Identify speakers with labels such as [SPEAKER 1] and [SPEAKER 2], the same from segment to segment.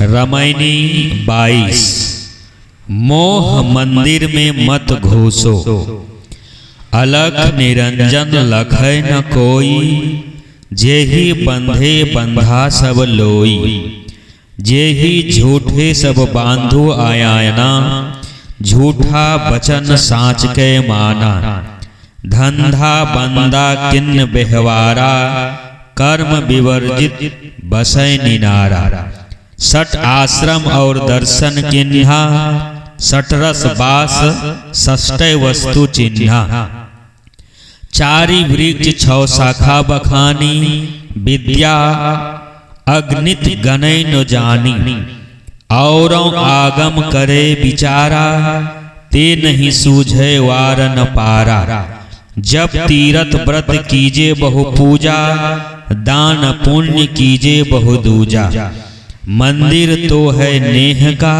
[SPEAKER 1] रामायणी 22। मोह मंदिर में मत घुसो, अलख निरंजन लखै न कोई। जेहि बंधे बंधा सब लोई, जेहि झूठे सब बांधु आयाना। झूठा बचन साँच के माना, धंधा बंदा किन्न बेहवारा। कर्म विवर्जित बसै निनारा, सठ आश्रम और दर्शन किन्हा। सठरस बास षष्ठय वस्तु चिन्हा। चारि वृक्ष छौ शाखा बखानी, विद्या अगणित गणै न जानी। औरों आगम करे विचारा, ते नहीं सूझे वार न पारा। जब तीरथ व्रत कीजे बहु पूजा, दान पुण्य कीजे बहु दूजा। मंदिर तो है नेह का,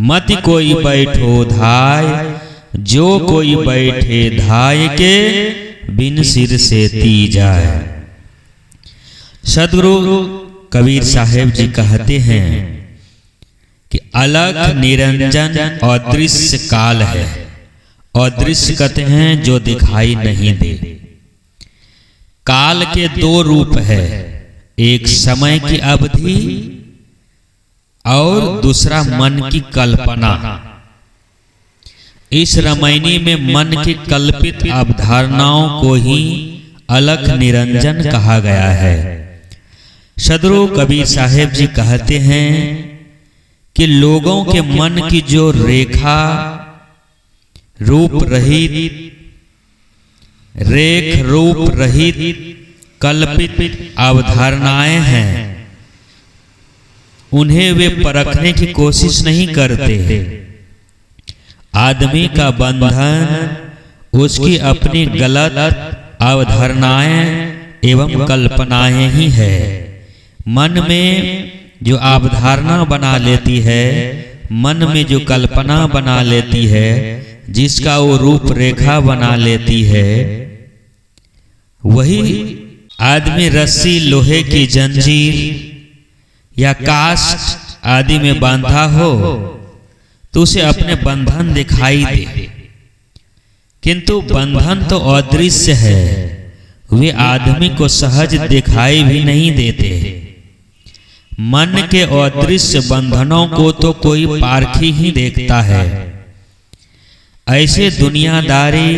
[SPEAKER 1] मत कोई बैठो धाय। जो कोई बैठे धाय के, बिन सिर से ती जाए। सदगुरु कबीर साहेब जी कहते हैं कि अलख निरंजन अदृश्य काल है। अदृश्य कहते हैं जो दिखाई नहीं दे। काल के दो रूप है, एक समय की अवधि और दूसरा मन की कल्पना। इस रामायणी में मन की कल्पित अवधारणाओं को ही अलख निरंजन कहा गया है। सदगुरु कबीर साहेब जी कहते हैं कि लोगों के मन की जो रेखा रूप रहित कल्पित अवधारणाएं हैं, उन्हें वे परखने की कोशिश नहीं करते। आदमी का बंधन उसकी अपनी गलत अवधारणाएं एवं कल्पनाएं ही है। मन में जो अवधारणा बना लेती है, मन में जो कल्पना बना लेती है, जिसका वो रूप रेखा बना लेती है, वही आदमी रस्सी लोहे की जंजीर या काष्ठ आदि में बांधा हो तो उसे अपने बंधन दिखाई दे। किंतु बंधन तो अदृश्य है, वे आदमी को सहज दिखाई भी नहीं देते। मन के अदृश्य बंधनों को तो कोई पारखी ही देखता है। ऐसे दुनियादारी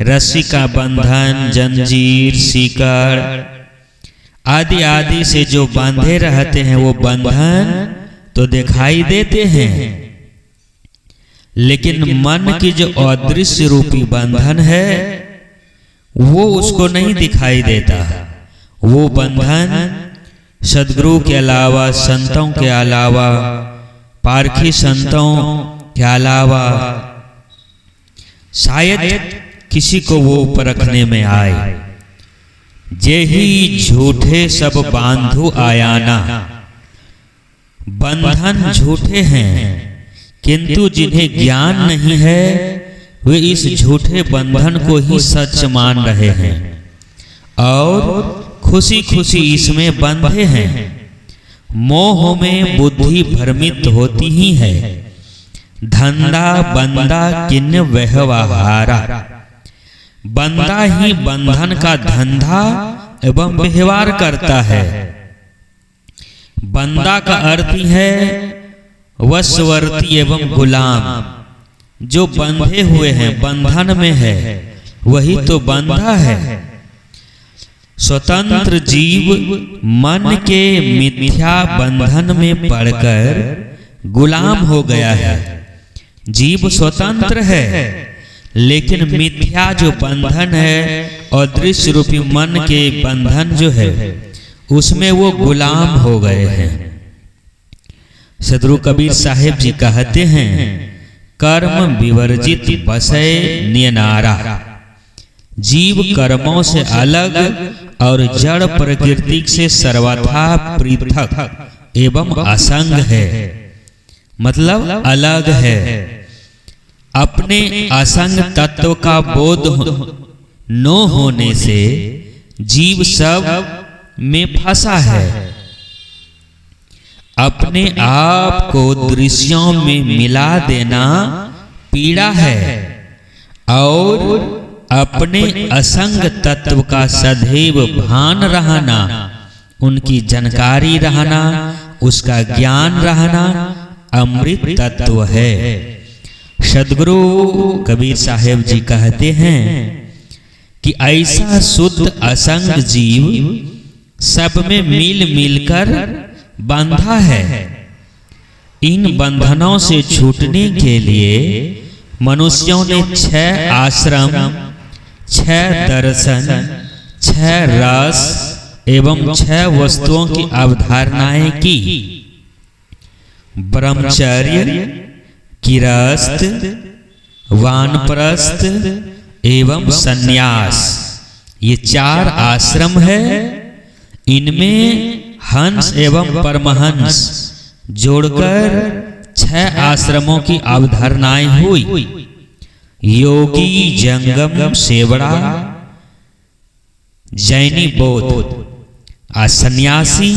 [SPEAKER 1] रस्सी का बंधन, जंजीर, सीकड़ आदि आदि से जो बांधे रहते हैं, वो बंधन तो दिखाई देते हैं, लेकिन मन की जो अदृश्य रूपी बंधन है वो उसको नहीं दिखाई देता। वो बंधन सद्गुरु के अलावा, संतों के अलावा, पारखी संतों के अलावा शायद किसी को वो परखने में आए। जेहि झूठे सब बांधु आयाना। बंधन झूठे हैं, किंतु जिन्हें ज्ञान नहीं है वे इस झूठे बंधन को ही सच मान रहे हैं और खुशी खुशी इसमें बंधे हैं। मोह में बुद्धि भ्रमित होती ही है। धंधा बंदा किन्न व्यवहारा। बंदा ही बंधन का धंधा एवं व्यवहार करता है। बंदा का अर्थ ही है वशवर्ती एवं गुलाम। जो बंधे हुए हैं, बंधन में है, वही तो बंधा है। स्वतंत्र जीव मन के मिथ्या बंधन में पड़कर गुलाम हो गया है। जीव स्वतंत्र है, लेकिन मिथ्या जो बंधन है और दृश्य रूपी मन के बंधन जो है, उसमें वो गुलाम हो गए हैं। सदगुरु कबीर साहेब जी कहते हैं, कर्म विवर्जित बसै निनारा। जीव कर्मों से अलग और जड़ प्रकृति से सर्वथा पृथक एवं असंग है। मतलब अलग है। अपने असंग तत्व का बोध न होने से जीव सब में फंसा है। अपने आप को दृश्यों में मिला देना पीड़ा है और अपने असंग तत्व का सदैव भान रहना, उनकी जानकारी रहना, उसका ज्ञान रहना अमृत तत्व है। सद्गुरु कबीर साहेब जी कहते हैं कि ऐसा शुद्ध असंग जीव सब में मिल मिलकर बंधा है। इन बंधनों से छूटने के लिए मनुष्यों ने 6 आश्रम, 6 दर्शन, 6 रस एवं 6 वस्तुओं की अवधारणाएं की। ब्रह्मचर्य, किरस्त, वानप्रस्थ एवं सन्यास, ये 4 आश्रम है। इनमें हंस एवं परमहंस जोड़कर 6 आश्रमों की अवधारणाएं हुई। योगी, जंगम, सेवड़ा, जैनी, बौद्ध, सन्यासी,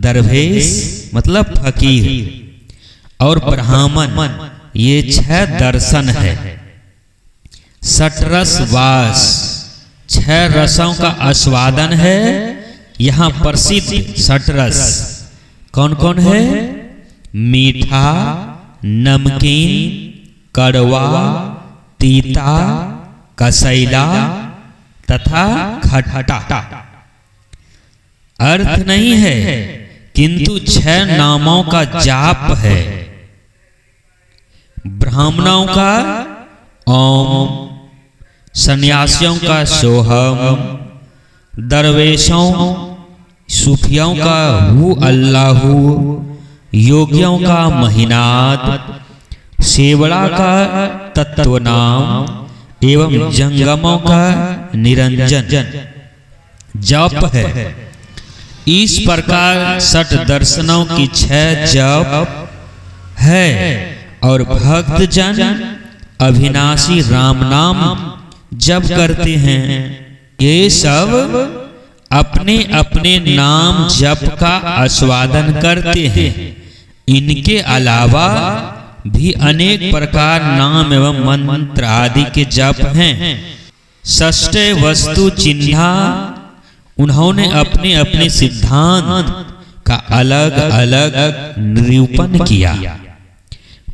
[SPEAKER 1] दरवेश मतलब फकीर और ब्राह्मण, ये 6 दर्शन है। 6 रस वास, 6 रसों का आस्वादन है। यहाँ प्रसिद्ध 6 रस कौन कौन है? मीठा, नमकीन, कड़वा, तीता, कसैला तथा खट्टा। अर्थ नहीं है किंतु 6 नामों का जाप है। ब्राह्मणों का ओम, सन्यासियों का सोहम, दरवेशों सूफियों का हु अल्लाहु, योगियों का महीनाद, सेवड़ा का तत्वनाम एवं जंगमों का निरंजन जप है। इस प्रकार 6 दर्शनों की 6 जप है और भक्त जन अविनाशी राम नाम जप करते हैं। ये सब अपने अपने नाम जप का आस्वादन करते हैं। इनके अलावा भी अनेक प्रकार नाम एवं मंत्र आदि के जप हैं। षष्ठ वस्तु चिन्हा उन्होंने अपने अपने सिद्धांत का अलग अलग निरूपण किया।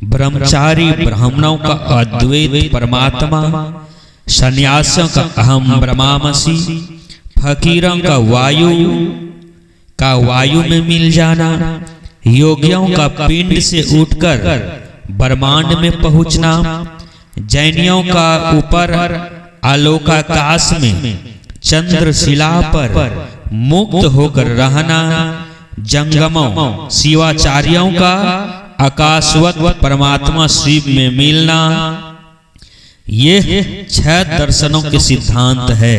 [SPEAKER 1] ब्रह्मचारी ब्राह्मणों का अद्वैत परमात्मा, सन्यासियों का अहम ब्रह्मामसि, फकीरों का वायु में मिल जाना, योगियों का पिंड से उठकर ब्रह्मांड में पहुंचना, जैनियों का ऊपर आलोकाकाश में चंद्रशिला पर मुक्त होकर रहना, जंगमों शिवाचार्यों का आकाशवत परमात्मा शिव में मिलना, ये 6 दर्शनों के सिद्धांत है।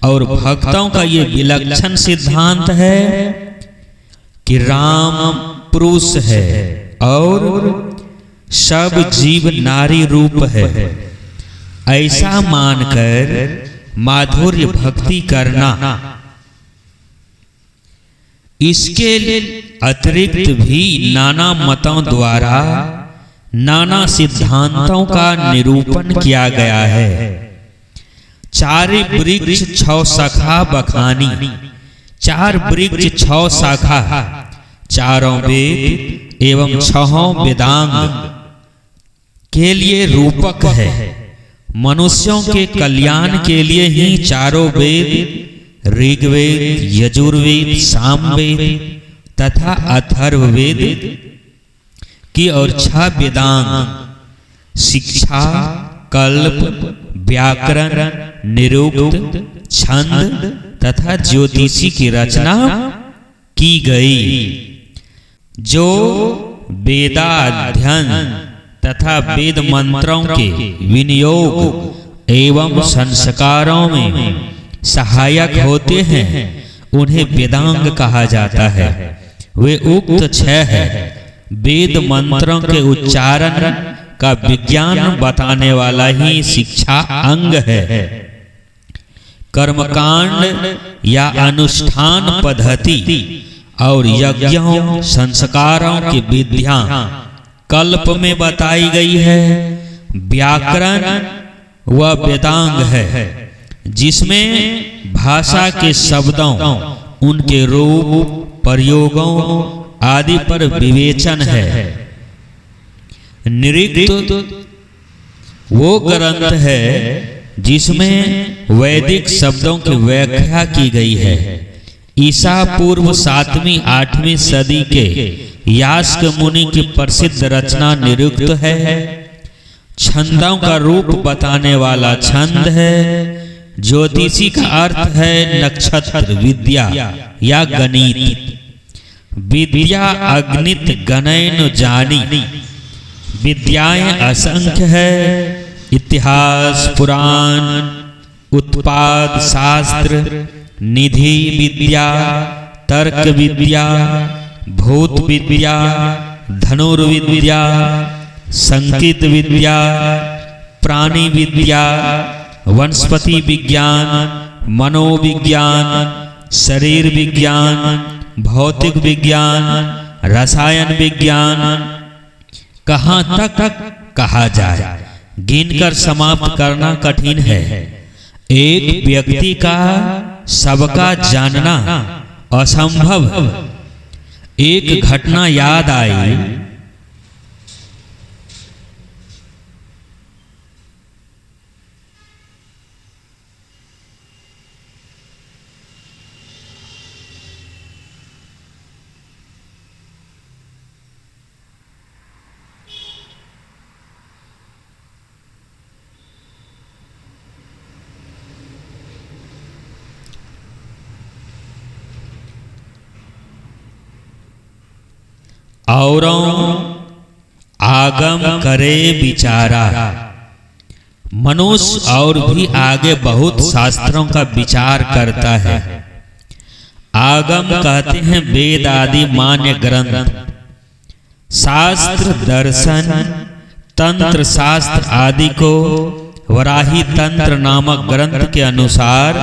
[SPEAKER 1] और भक्तों का ये विलक्षण सिद्धांत है कि राम पुरुष है और सब जीव नारी रूप है। ऐसा मानकर माधुर्य भक्ति करना। इसके अतिरिक्त भी नाना मतों द्वारा नाना सिद्धांतों का निरूपण किया गया है। 4 वृक्ष 6 शाखा बखानी, 4 वृक्ष 6 शाखा, 4 वेद एवं 6 वेदांग के लिए रूपक है। मनुष्यों के कल्याण के लिए ही 4 वेद, ऋग्वेद, यजुर्वेद, सामवेद तथा अथर्ववेद की और 6 वेदांग शिक्षा, कल्प, व्याकरण, निरुक्त, छंद तथा ज्योतिषी की रचना की गई। जो वेदाध्ययन तथा वेद मंत्रों के विनियोग एवं संस्कारों में सहायक होते हैं, उन्हें वेदांग कहा जाता है। वे उक्त 6 है। वेद मंत्रों के उच्चारण का विज्ञान बताने वाला ही शिक्षा अंग है। कर्मकांड या अनुष्ठान पद्धति और यज्ञों संस्कारों की विधियां कल्प में बताई गई है। व्याकरण व वेदांग है, जिसमें भाषा के शब्दों, उनके रूप, प्रयोगों आदि पर विवेचन है। निरुक्त वो ग्रंथ है जिसमें वैदिक शब्दों की व्याख्या की गई है। ईसा पूर्व 7वीं 8वीं सदी के यास्क मुनि की प्रसिद्ध रचना निरुक्त है। छंदों का रूप बताने वाला छंद है। ज्योतिषी का अर्थ है नक्षत्र विद्या या गणित। विद्या अगणित गणैन जानी, विद्याएं असंख्य है। इतिहास, पुराण, उत्पाद शास्त्र, निधि विद्या, तर्क विद्या, भूत विद्या, धनुर्विद्या, संगीत विद्या, प्राणी विद्या, वनस्पति विज्ञान, मनोविज्ञान, शरीर विज्ञान, भौतिक विज्ञान, रसायन विज्ञान, कहाँ तक कहा जाए, गिनकर समाप्त करना कठिन है। एक व्यक्ति का सबका जानना असंभव। एक घटना याद आई। औरों आगम करे विचारा। मनुष्य और भी आगे बहुत शास्त्रों का विचार करता है। आगम कहते हैं वेद आदि मान्य ग्रंथ। शास्त्र, दर्शन, तंत्र शास्त्र आदि को वराही तंत्र नामक ग्रंथ के अनुसार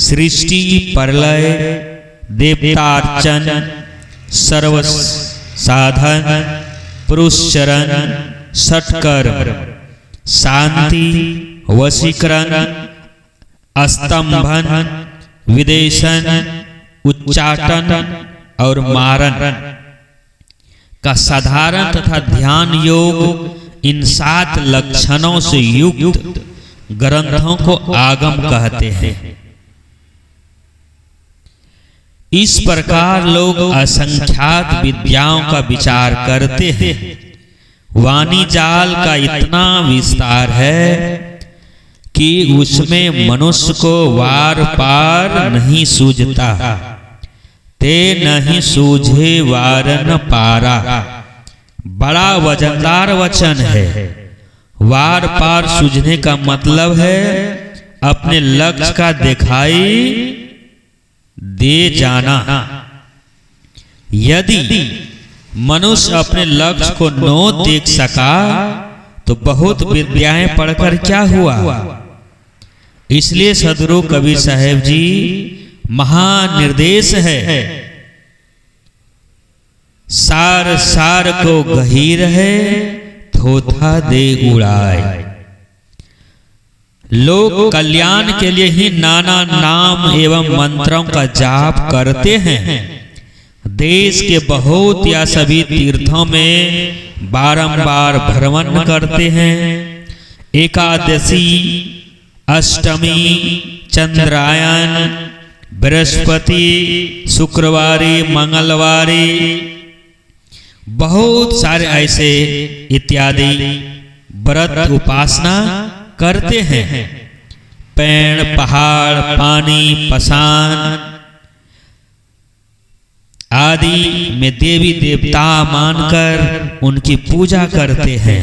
[SPEAKER 1] सृष्टि, प्रलय, देवतार्चन, सर्व साधन, पुरुषचरण, षटकर्म, शांति, वशीकरण, स्तंभन, विदेशन, उच्चाटन और मारण का साधारण तथा ध्यान योग, इन 7 लक्षणों से युक्त ग्रंथों को आगम कहते हैं। इस प्रकार लोग असंख्यात विद्याओं का विचार करते हैं। वाणी जाल का इतना विस्तार है कि उसमें मनुष्य को वार पार नहीं सूझता। ते नहीं सूझे वारन पारा, बड़ा वजनदार वचन है। वार पार सूझने का मतलब है अपने लक्ष्य का दिखाई दे जाना। यदि मनुष्य अपने लक्ष्य को न देख सका तो बहुत विद्याएं पढ़कर क्या हुआ। इसलिए सदगुरु कबीर साहब जी महानिर्देश है, सार सार को गहीर है, थोथा दे उड़ाए। लोग कल्याण के लिए ही नाना नाम एवं मंत्रों का जाप करते हैं। देश के बहुत या सभी तीर्थों में बारंबार भ्रमण करते हैं। एकादशी, अष्टमी, चंद्रायन, बृहस्पति, शुक्रवारी, मंगलवारी, बहुत सारे ऐसे इत्यादि व्रत उपासना करते हैं। पेड़, पहाड़, पानी, पसान आदि में देवी देवता मानकर उनकी पूजा करते हैं।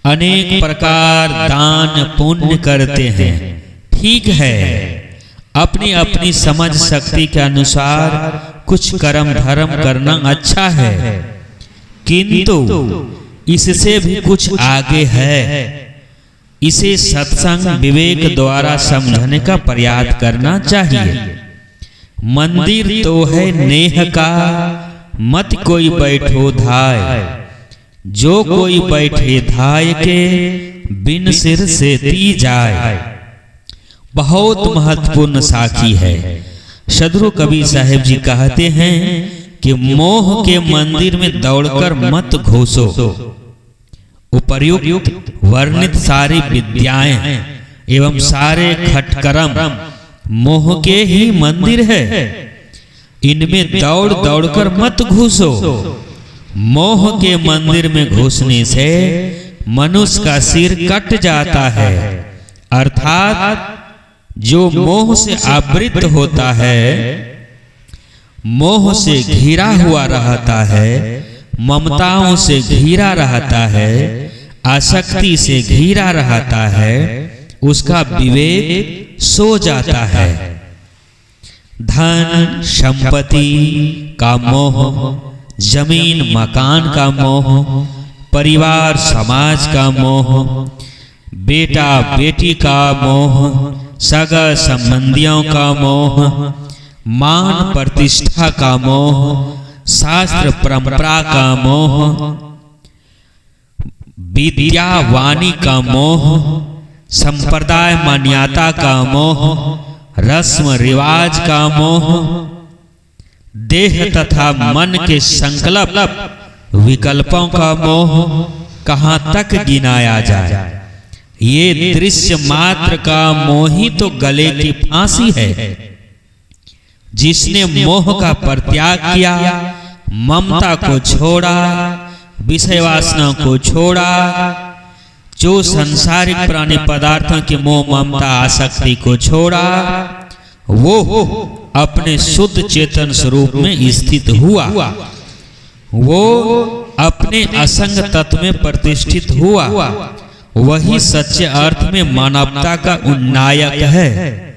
[SPEAKER 1] अनेक प्रकार दान पुण्य करते हैं। ठीक है, अपनी अपनी समझ शक्ति के अनुसार कुछ कर्म धर्म करना अच्छा है, किंतु इससे भी कुछ आगे है। इसे सत्संग विवेक द्वारा समझने का प्रयास करना चाहिए। मंदिर तो है नेह का, मत कोई बैठो धाय। जो कोई बैठे धाय के, बिन सिर से ती जाए। बहुत महत्वपूर्ण साखी है। सदगुरु कबीर साहिब जी कहते हैं कि मोह के मंदिर में दौड़कर मत घुसो। उपर्युक्त वर्णित सारी विद्याएं एवं सारे खटकर्म मोह के ही मंदिर है। इनमें दौड़ दौड़कर मत घुसो। मोह के मंदिर में घुसने से मनुष्य का सिर कट जाता है। अर्थात जो मोह से आवृत होता है, मोह से घिरा हुआ रहता है, ममताओं से घिरा रहता है, आसक्ति से घिरा रहता है, उसका विवेक सो जाता है। धन संपत्ति का मोह, जमीन मकान का मोह, परिवार समाज का मोह, बेटा बेटी का मोह, सगा संबंधियों का मोह, मान प्रतिष्ठा का मोह, शास्त्र परंपरा का मोह, विद्या वाणी का मोह, संप्रदाय मान्यता का मोह, रस्म रिवाज का मोह, देह तथा मन के संकल्प विकल्पों का मोह, कहाँ तक गिनाया जाए। ये दृश्य मात्र का मोह ही तो गले की फांसी है। जिसने मोह का परित्याग किया, ममता को छोड़ा, विषय वासना को छोड़ा, जो संसारिक प्राणी पदार्थों के मोह ममता आसक्ति को छोड़ा, वो अपने शुद्ध चेतन स्वरूप में स्थित हुआ। वो अपने असंग तत्व में प्रतिष्ठित हुआ। वही सच्चे अर्थ में मानवता का उन्नायक है।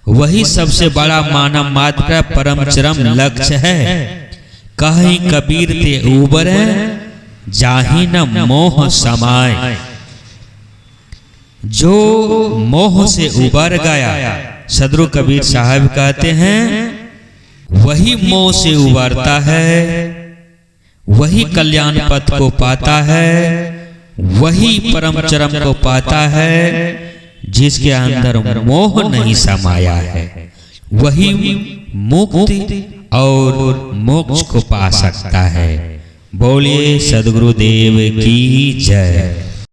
[SPEAKER 1] वही सबसे बड़ा मानव मात्र का परम चरम लक्ष्य है। कहीं कबीर ते उबरे, जाहि न मोह समाए। जो मोह से उबर गया, सदगुरु कबीर साहब कहते हैं, वही मोह से उबरता है, वही कल्याण पथ को पाता है, वही परम चरम को पाता है। जिसके अंदर मोह नहीं समाया है, वही मुक्ति और मोक्ष को पा सकता है। बोलिए सद्गुरुदेव की जय।